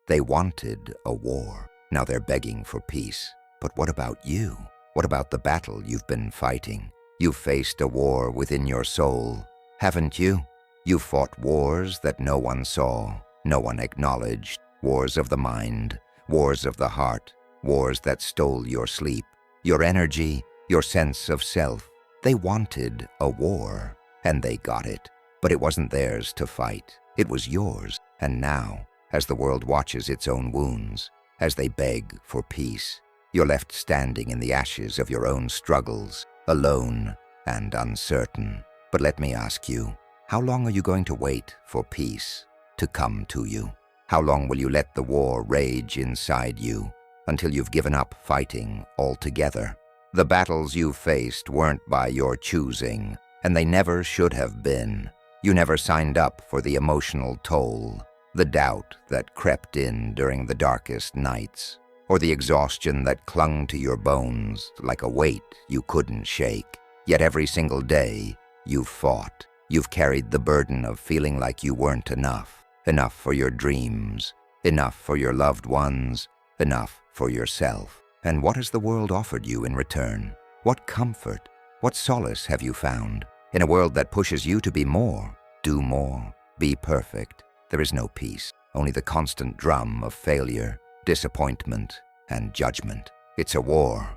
They wanted a war. Now they're begging for peace. But what about you? What about the battle you've been fighting? You've faced a war within your soul, haven't you? You've fought wars that no one saw, no one acknowledged, wars of the mind, wars of the heart, wars that stole your sleep, your energy, your sense of self. They wanted a war, and they got it. But it wasn't theirs to fight. It was yours. And now, as the world watches its own wounds, as they beg for peace, you're left standing in the ashes of your own struggles, alone and uncertain. But let me ask you, how long are you going to wait for peace to come to you? How long will you let the war rage inside you until you've given up fighting altogether? The battles you've faced weren't by your choosing, and they never should have been. You never signed up for the emotional toll, the doubt that crept in during the darkest nights, or the exhaustion that clung to your bones like a weight you couldn't shake. Yet every single day, you've fought. You've carried the burden of feeling like you weren't enough. Enough for your dreams, enough for your loved ones, enough for yourself. And what has the world offered you in return? What comfort, what solace have you found? In a world that pushes you to be more, do more, be perfect, there is no peace, only the constant drum of failure, disappointment, and judgment. It's a war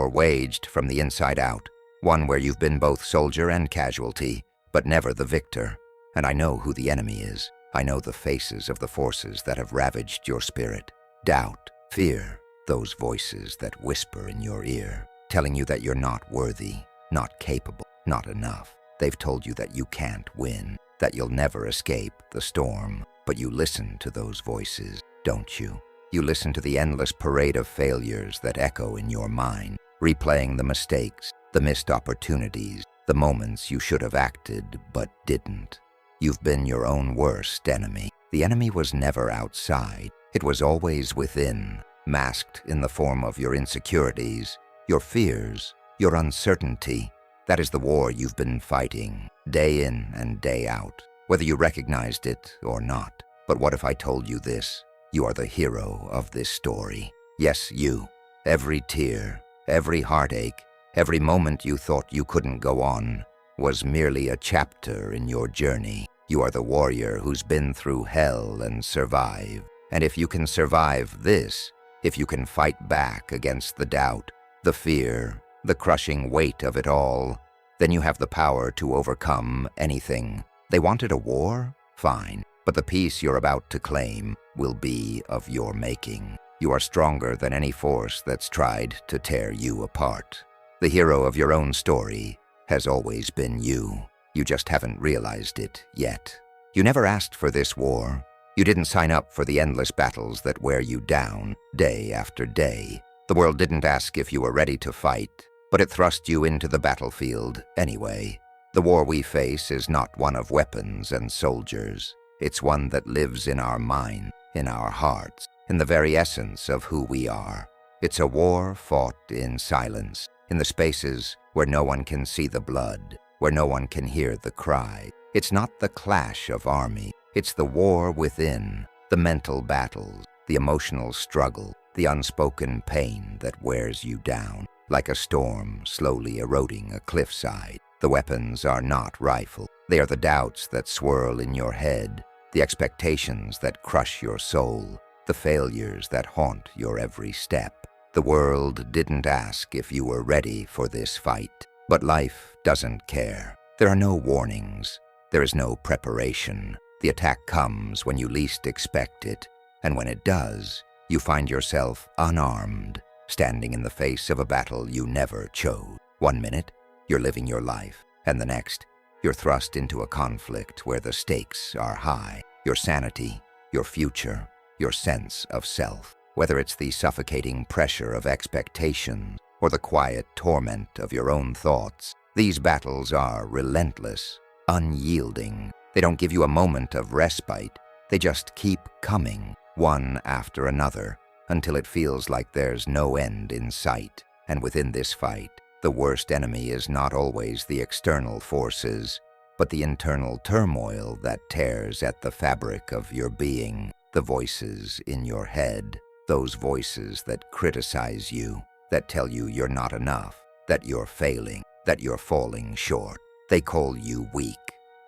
waged from the inside out, one where you've been both soldier and casualty, but never the victor. And I know who the enemy is. I know the faces of the forces that have ravaged your spirit. Doubt, fear, those voices that whisper in your ear, telling you that you're not worthy, not capable, not enough. They've told you that you can't win, that you'll never escape the storm. But you listen to those voices, don't you? You listen to the endless parade of failures that echo in your mind, replaying the mistakes, the missed opportunities, the moments you should have acted but didn't. You've been your own worst enemy. The enemy was never outside. It was always within, masked in the form of your insecurities, your fears, your uncertainty. That is the war you've been fighting, day in and day out, whether you recognized it or not. But what if I told you this? You are the hero of this story. Yes, you. Every tear, every heartache, every moment you thought you couldn't go on was merely a chapter in your journey. You are the warrior who's been through hell and survived. And if you can survive this, if you can fight back against the doubt, the fear, the crushing weight of it all, then you have the power to overcome anything. They wanted a war? Fine. But the peace you're about to claim will be of your making. You are stronger than any force that's tried to tear you apart. The hero of your own story has always been you. You just haven't realized it yet. You never asked for this war. You didn't sign up for the endless battles that wear you down, day after day. The world didn't ask if you were ready to fight, but it thrust you into the battlefield anyway. The war we face is not one of weapons and soldiers. It's one that lives in our mind, in our hearts, in the very essence of who we are. It's a war fought in silence, in the spaces where no one can see the blood, where no one can hear the cry. It's not the clash of armies. It's the war within, the mental battles, the emotional struggle, the unspoken pain that wears you down, like a storm slowly eroding a cliffside. The weapons are not rifles. They are the doubts that swirl in your head, the expectations that crush your soul, the failures that haunt your every step. The world didn't ask if you were ready for this fight, but life doesn't care. There are no warnings. There is no preparation. The attack comes when you least expect it, and when it does, you find yourself unarmed, standing in the face of a battle you never chose. 1 minute, you're living your life, and the next, you're thrust into a conflict where the stakes are high. Your sanity, your future, your sense of self. Whether it's the suffocating pressure of expectations or the quiet torment of your own thoughts, these battles are relentless, unyielding. They don't give you a moment of respite. They just keep coming, one after another, until it feels like there's no end in sight. And within this fight, the worst enemy is not always the external forces, but the internal turmoil that tears at the fabric of your being. the voices in your head, those voices that criticize you, that tell you you're not enough, that you're failing, that you're falling short. They call you weak.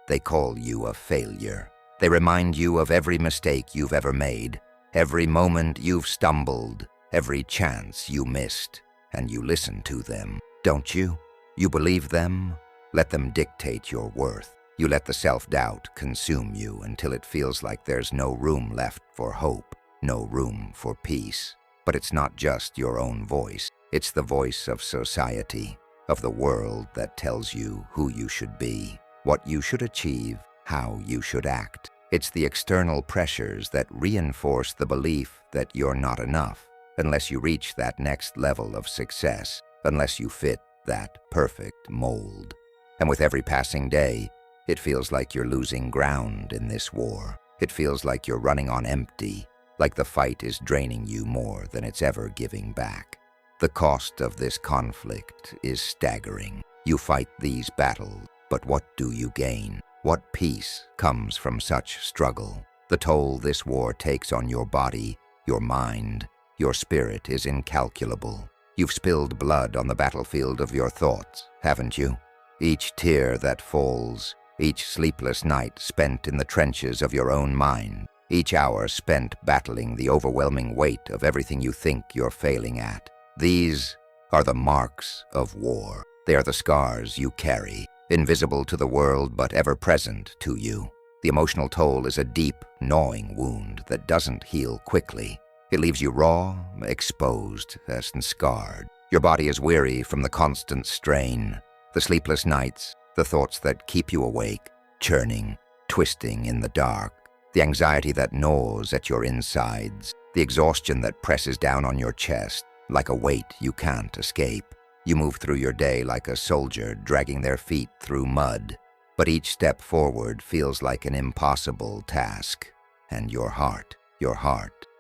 They call you a failure. They remind you of every mistake you've ever made, every moment you've stumbled, every chance you missed. And you listen to them, don't you? You believe them? Let them dictate your worth. You let the self-doubt consume you until it feels like there's no room left for hope, no room for peace. But it's not just your own voice. It's the voice of society, of the world that tells you who you should be, what you should achieve, how you should act. It's the external pressures that reinforce the belief that you're not enough, unless you reach that next level of success, unless you fit that perfect mold. And with every passing day, it feels like you're losing ground in this war. It feels like you're running on empty, like the fight is draining you more than it's ever giving back. The cost of this conflict is staggering. You fight these battles, but what do you gain? What peace comes from such struggle? The toll this war takes on your body, your mind, your spirit is incalculable. You've spilled blood on the battlefield of your thoughts, haven't you? Each tear that falls, each sleepless night spent in the trenches of your own mind, each hour spent battling the overwhelming weight of everything you think you're failing at. These are the marks of war. They are the scars you carry, invisible to the world but ever present to you. The emotional toll is a deep, gnawing wound that doesn't heal quickly. It leaves you raw, exposed, and scarred. Your body is weary from the constant strain, the sleepless nights, the thoughts that keep you awake, churning, twisting in the dark, the anxiety that gnaws at your insides, the exhaustion that presses down on your chest like a weight you can't escape. You move through your day like a soldier dragging their feet through mud, but each step forward feels like an impossible task. And your heart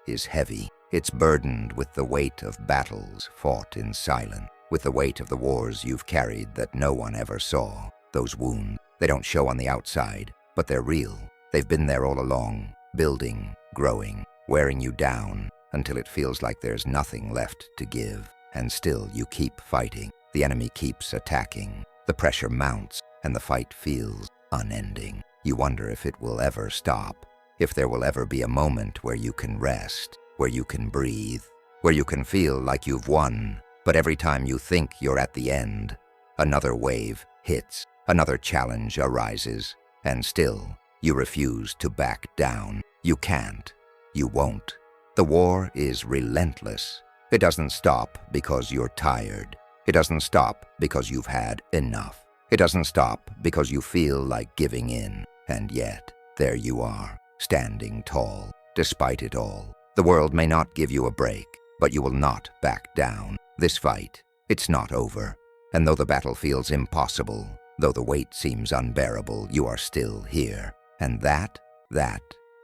is heavy. It's burdened with the weight of battles fought in silence, with the weight of the wars you've carried that no one ever saw. Those wounds, they don't show on the outside, but they're real. They've been there all along, building, growing, wearing you down until it feels like there's nothing left to give. And still you keep fighting. The enemy keeps attacking. The pressure mounts, and the fight feels unending. You wonder if it will ever stop, if there will ever be a moment where you can rest, where you can breathe, where you can feel like you've won. But every time you think you're at the end, another wave hits, another challenge arises, and still you refuse to back down. You can't. You won't. The war is relentless. It doesn't stop because you're tired. It doesn't stop because you've had enough. It doesn't stop because you feel like giving in. And yet, there you are, standing tall, despite it all. The world may not give you a break, but you will not back down. This fight, it's not over. And though the battle feels impossible, though the weight seems unbearable, you are still here. And that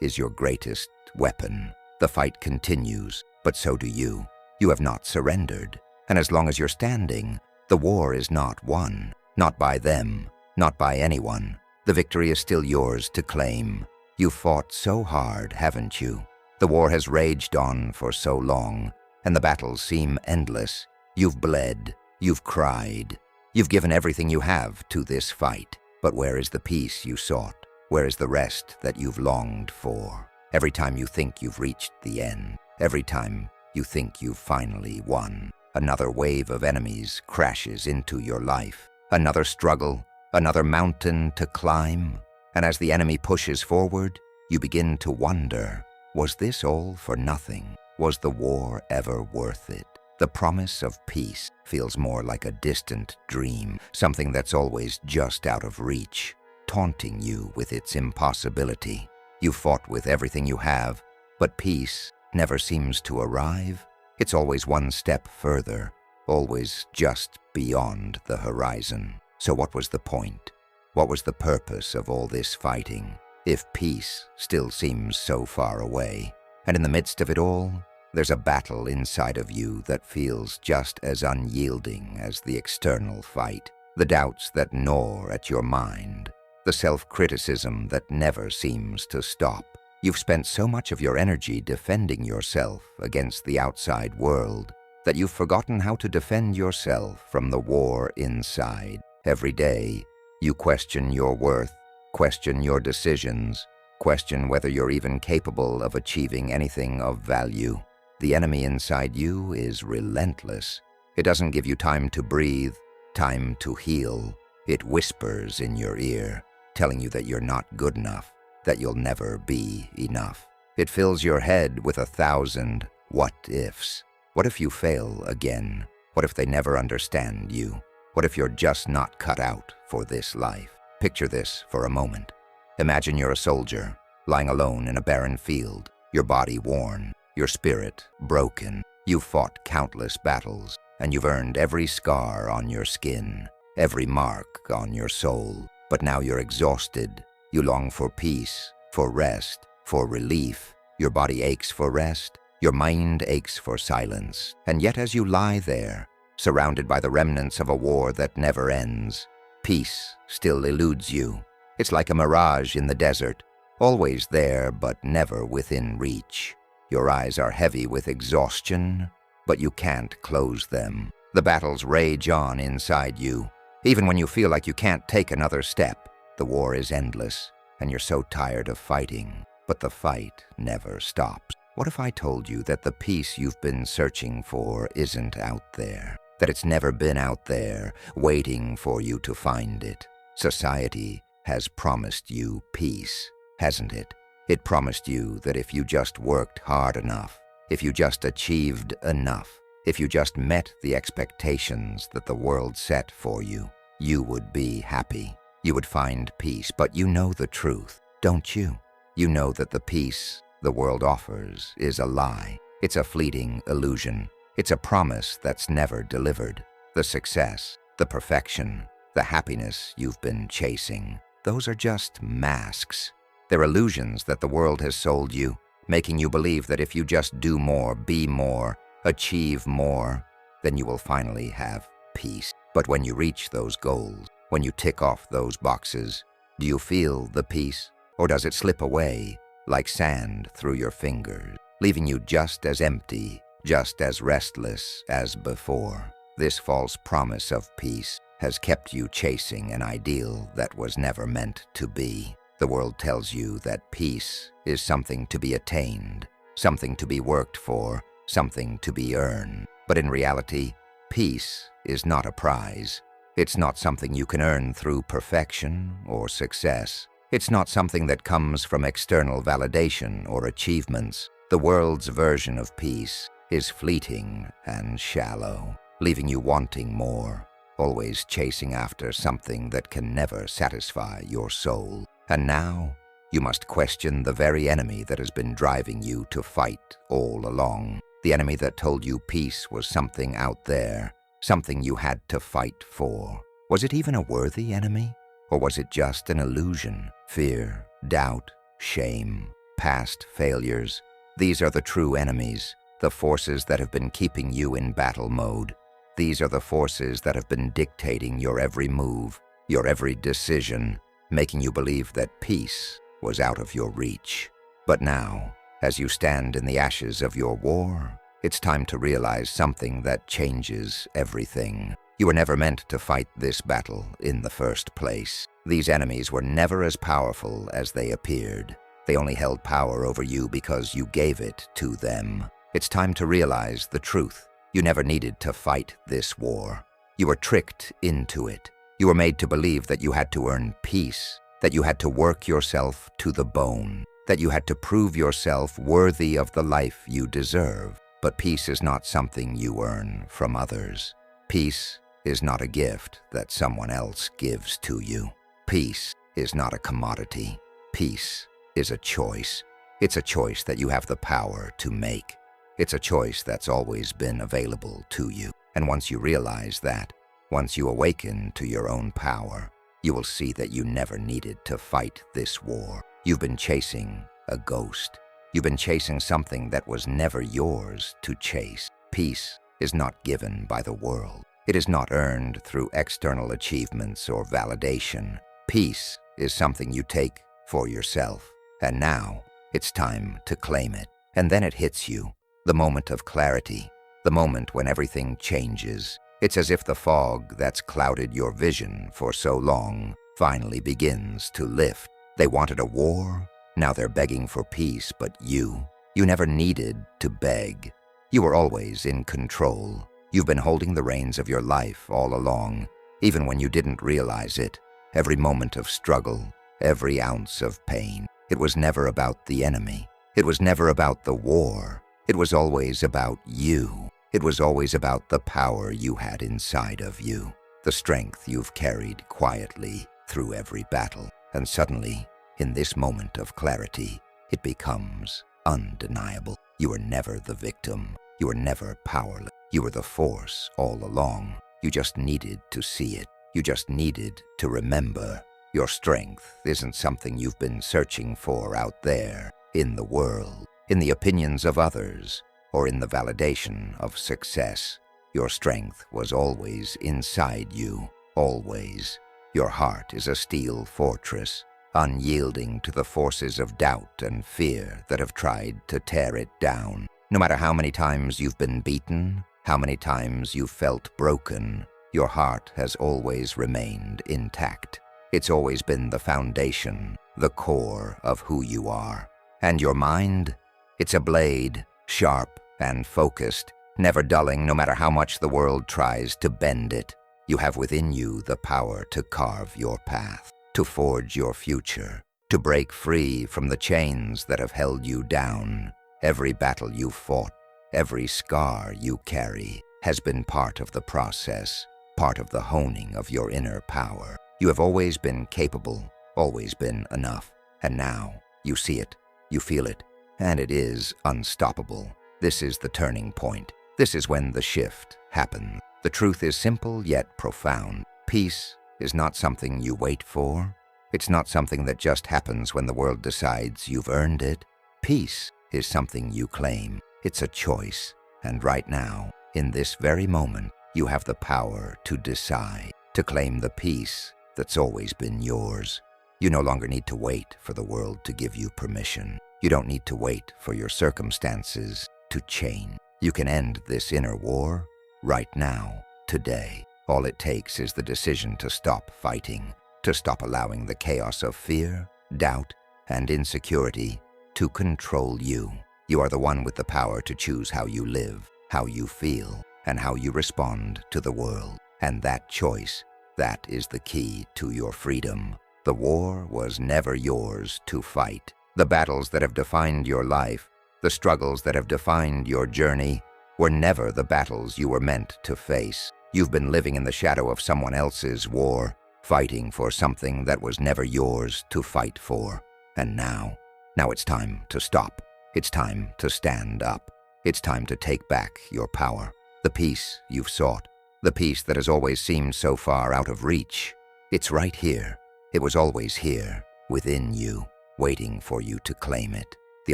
is your greatest weapon. The fight continues, but so do you. You have not surrendered. And as long as you're standing, the war is not won. Not by them, not by anyone. The victory is still yours to claim. You've fought so hard, haven't you? The war has raged on for so long, and the battles seem endless. You've bled, you've cried, you've given everything you have to this fight. But where is the peace you sought? Where is the rest that you've longed for? Every time you think you've reached the end, every time you think you've finally won, another wave of enemies crashes into your life. Another struggle, another mountain to climb. And as the enemy pushes forward, you begin to wonder, was this all for nothing? Was the war ever worth it? The promise of peace feels more like a distant dream, something that's always just out of reach, taunting you with its impossibility. You've fought with everything you have, but peace never seems to arrive. It's always one step further, always just beyond the horizon. So what was the point? What was the purpose of all this fighting, if peace still seems so far away? And in the midst of it all, there's a battle inside of you that feels just as unyielding as the external fight. The doubts that gnaw at your mind, the self-criticism that never seems to stop, You've spent so much of your energy defending yourself against the outside world that you've forgotten how to defend yourself from the war inside. Every day, you question your worth, question your decisions, question whether you're even capable of achieving anything of value. The enemy inside you is relentless. It doesn't give you time to breathe, time to heal. It whispers in your ear, telling you that you're not good enough, that you'll never be enough. It fills your head with 1,000 what-ifs. What if you fail again? What if they never understand you? What if you're just not cut out for this life? Picture this for a moment. Imagine you're a soldier, lying alone in a barren field, your body worn, your spirit broken. You've fought countless battles, and you've earned every scar on your skin, every mark on your soul. But now you're exhausted. You long for peace, for rest, for relief. Your body aches for rest. Your mind aches for silence. And yet as you lie there, surrounded by the remnants of a war that never ends, peace still eludes you. It's like a mirage in the desert, always there but never within reach. Your eyes are heavy with exhaustion, but you can't close them. The battles rage on inside you. Even when you feel like you can't take another step, the war is endless, and you're so tired of fighting. But the fight never stops. What if I told you that the peace you've been searching for isn't out there? That it's never been out there, waiting for you to find it? Society has promised you peace, hasn't it? It promised you that if you just worked hard enough, if you just achieved enough, if you just met the expectations that the world set for you, you would be happy. You would find peace. But you know the truth, don't you? You know that the peace the world offers is a lie. It's a fleeting illusion. It's a promise that's never delivered. The success, the perfection, the happiness you've been chasing, those are just masks. They're illusions that the world has sold you, making you believe that if you just do more, be more, achieve more, then you will finally have peace. But when you reach those goals, when you tick off those boxes, do you feel the peace? Or does it slip away like sand through your fingers, leaving you just as empty, just as restless as before? This false promise of peace has kept you chasing an ideal that was never meant to be. The world tells you that peace is something to be attained, something to be worked for, something to be earned. But in reality, peace is not a prize. It's not something you can earn through perfection or success. It's not something that comes from external validation or achievements. The world's version of peace is fleeting and shallow, leaving you wanting more, always chasing after something that can never satisfy your soul. And now, you must question the very enemy that has been driving you to fight all along. The enemy that told you peace was something out there, something you had to fight for. Was it even a worthy enemy? Or was it just an illusion? Fear, doubt, shame, past failures. These are the true enemies, the forces that have been keeping you in battle mode. These are the forces that have been dictating your every move, your every decision, making you believe that peace was out of your reach. But now, as you stand in the ashes of your war, it's time to realize something that changes everything. You were never meant to fight this battle in the first place. These enemies were never as powerful as they appeared. They only held power over you because you gave it to them. It's time to realize the truth. You never needed to fight this war. You were tricked into it. You were made to believe that you had to earn peace, that you had to work yourself to the bone, that you had to prove yourself worthy of the life you deserve. But peace is not something you earn from others. Peace is not a gift that someone else gives to you. Peace is not a commodity. Peace is a choice. It's a choice that you have the power to make. It's a choice that's always been available to you. And once you realize that, once you awaken to your own power, you will see that you never needed to fight this war. You've been chasing a ghost. You've been chasing something that was never yours to chase. Peace is not given by the world. It is not earned through external achievements or validation. Peace is something you take for yourself. And now, It's time to claim it. And then it hits you. The moment of clarity. The moment when everything changes. It's as if the fog that's clouded your vision for so long finally begins to lift. They wanted a war. Now they're begging for peace, but you never needed to beg. You were always in control. You've been holding the reins of your life all along, even when you didn't realize it. Every moment of struggle, every ounce of pain. It was never about the enemy. It was never about the war. It was always about you. It was always about the power you had inside of you, the strength you've carried quietly through every battle. And suddenly, in this moment of clarity, it becomes undeniable. You were never the victim. You were never powerless. You were the force all along. You just needed to see it. You just needed to remember. Your strength isn't something you've been searching for out there in the world, in the opinions of others, or in the validation of success. Your strength was always inside you, always. Your heart is a steel fortress, unyielding to the forces of doubt and fear that have tried to tear it down. No matter how many times you've been beaten, how many times you've felt broken, your heart has always remained intact. It's always been the foundation, the core of who you are. And your mind? It's a blade, sharp and focused, never dulling no matter how much the world tries to bend it. You have within you the power to carve your path, to forge your future, to break free from the chains that have held you down. Every battle you've fought, every scar you carry, has been part of the process, part of the honing of your inner power. You have always been capable, always been enough. And now, you see it, you feel it, and it is unstoppable. This is the turning point. This is when the shift happens. The truth is simple yet profound. Peace is not something you wait for. It's not something that just happens when the world decides you've earned it. Peace is something you claim. It's a choice. And right now, in this very moment, you have the power to decide, to claim the peace that's always been yours. You no longer need to wait for the world to give you permission. You don't need to wait for your circumstances to change. You can end this inner war right now, today. All it takes is the decision to stop fighting, to stop allowing the chaos of fear, doubt, and insecurity to control you. You are the one with the power to choose how you live, how you feel, and how you respond to the world. And that choice, that is the key to your freedom. The war was never yours to fight. The battles that have defined your life, the struggles that have defined your journey, were never the battles you were meant to face. You've been living in the shadow of someone else's war, fighting for something that was never yours to fight for. And now it's time to stop. It's time to stand up. It's time to take back your power. The peace you've sought, the peace that has always seemed so far out of reach. It's right here. It was always here, within you, waiting for you to claim it. The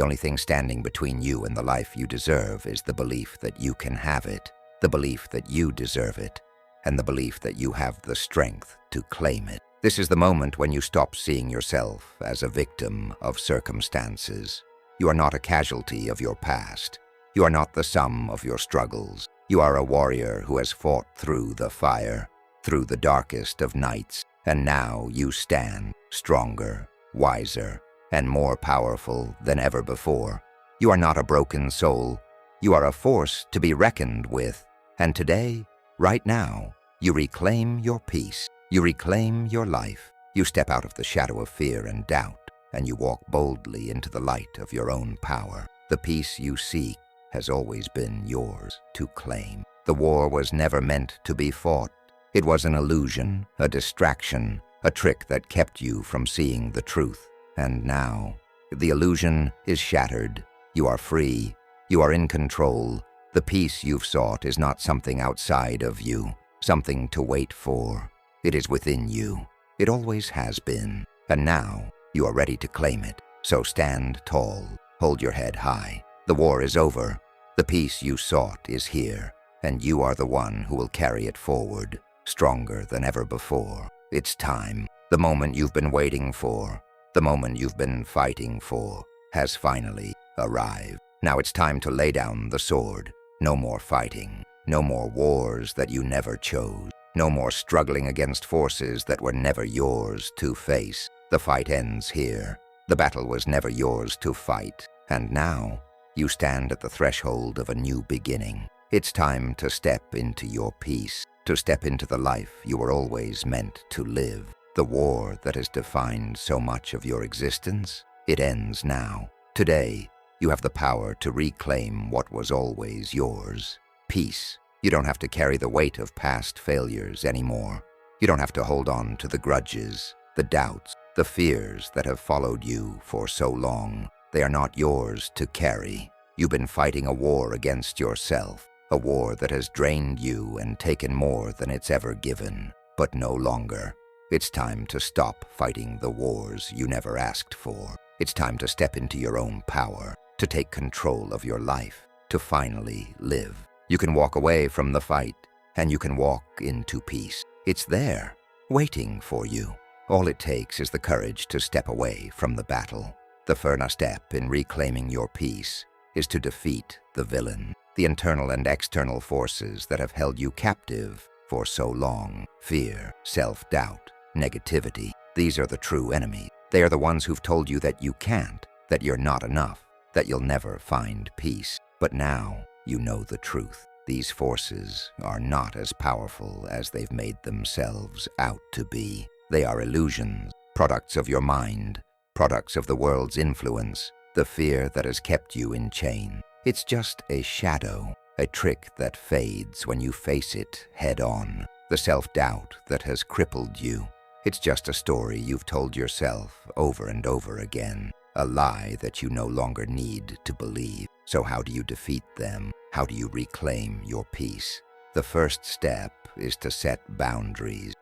only thing standing between you and the life you deserve is the belief that you can have it, the belief that you deserve it, and the belief that you have the strength to claim it. This is the moment when you stop seeing yourself as a victim of circumstances. You are not a casualty of your past. You are not the sum of your struggles. You are a warrior who has fought through the fire, through the darkest of nights, and now you stand stronger, wiser, and more powerful than ever before. You are not a broken soul. You are a force to be reckoned with. And today, right now, you reclaim your peace. You reclaim your life. You step out of the shadow of fear and doubt, and you walk boldly into the light of your own power. The peace you seek has always been yours to claim. The war was never meant to be fought. It was an illusion, a distraction, a trick that kept you from seeing the truth. And now, the illusion is shattered. You are free. You are in control. The peace you've sought is not something outside of you, something to wait for. It is within you. It always has been. And now, you are ready to claim it. So stand tall. Hold your head high. The war is over. The peace you sought is here. And you are the one who will carry it forward, stronger than ever before. It's time. The moment you've been waiting for. The moment you've been fighting for. has finally arrived. Now it's time to lay down the sword. No more fighting. No more wars that you never chose. No more struggling against forces that were never yours to face. The fight ends here. The battle was never yours to fight. And now, you stand at the threshold of a new beginning. It's time to step into your peace, to step into the life you were always meant to live. The war that has defined so much of your existence, it ends now. Today, you have the power to reclaim what was always yours. Peace. You don't have to carry the weight of past failures anymore. You don't have to hold on to the grudges, the doubts, the fears that have followed you for so long. They are not yours to carry. You've been fighting a war against yourself, a war that has drained you and taken more than it's ever given, but no longer. It's time to stop fighting the wars you never asked for. It's time to step into your own power, to take control of your life, to finally live. You can walk away from the fight, and you can walk into peace. It's there, waiting for you. All it takes is the courage to step away from the battle. The first step in reclaiming your peace is to defeat the villain, the internal and external forces that have held you captive for so long. Fear, self-doubt, negativity. These are the true enemies. They are the ones who've told you that you can't, that you're not enough, that you'll never find peace. But now, you know the truth. These forces are not as powerful as they've made themselves out to be. They are illusions, products of your mind, products of the world's influence, the fear that has kept you in chains. It's just a shadow, a trick that fades when you face it head on. The self-doubt that has crippled you. It's just a story you've told yourself over and over again. A lie that you no longer need to believe. So how do you defeat them? How do you reclaim your peace? The first step is to set boundaries.